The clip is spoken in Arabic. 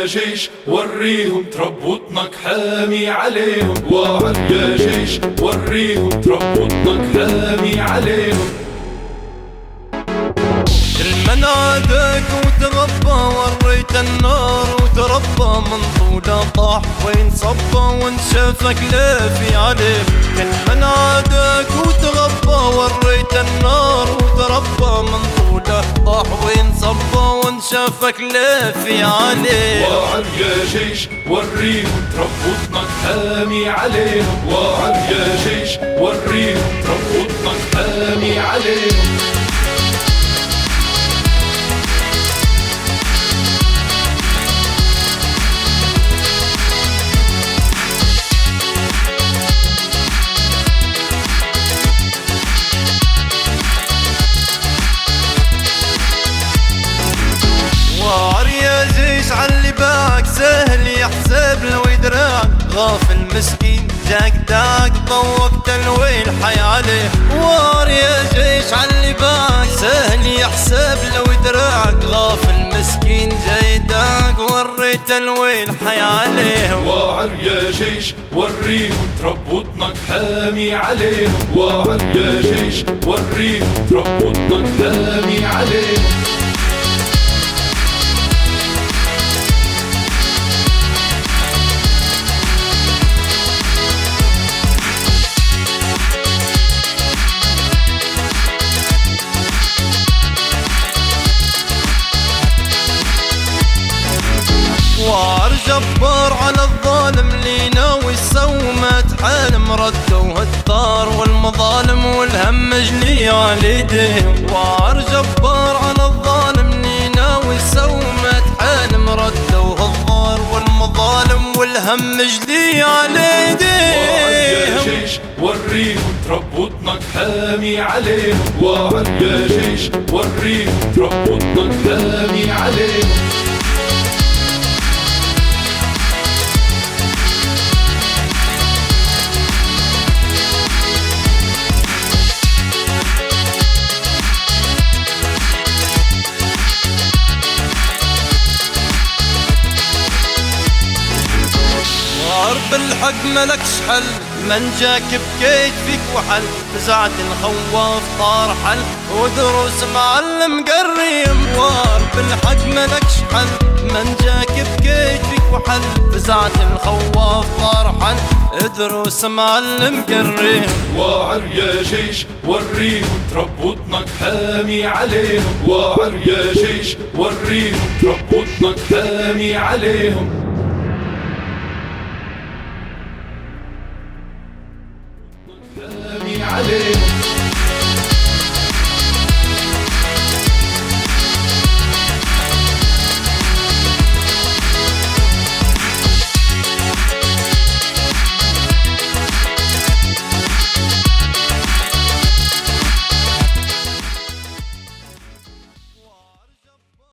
يا جيش وريهم تربطنك حامي عليهم، وعد يا جيش وريهم تربطنك حامي عليهم. كل من عاداك وتغبى وريت النار وتربى، من طوله طاح وين صبى وانشافك لافي عليه. كل من عاداك وتغبى وريت النار وتربى، من طوله طاح وين صبى وانشافك لافي عليه. وعد يا جيش وريهم تربطنك حامي عليهم، وعد يا جيش وريهم تربطنك حامي عليهم. وعر يا جيش عاللي باعك سهل يحسب لو يدراك، غافل مسكين جاك داك ضوك تلويل حي عليه. وعر يا جيش عاللي باعك سهل يحسب لو يدراك، غافل مسكين جاي داك وريت الويل حي عليه. وعر يا جيش وريهم تربطنك حامي عليهم، وعر يا جيش وريهم تربطنك حامي عليهم. وعر جبار على الظالم اللي ناوي يسومت حالم، ردوا الدار والمظالم والهم مجلي على ايديهم. وعر جبار على الظالم اللي ناوي يسومت حالم، ردوا الدار والمظالم والهم مجلي على ايديهم. وعد يا جيش وريهم تربطنك حامي عليهم، وعد يا جيش وريهم تربطنك حامي عليهم. بالحق ملكش حل، من جاك بكيت فيك وحل، فزعت الخواف طار حل ودروس معلم قريم. وار بالحق ملكش حل، من جاك بكيت فيك وحل، فزعت الخواف طار حل دروس معلم قريم. وعر يا جيش وريهم تربطنك حامي عليهم، وعر يا جيش وريهم تربطنك حامي عليهم.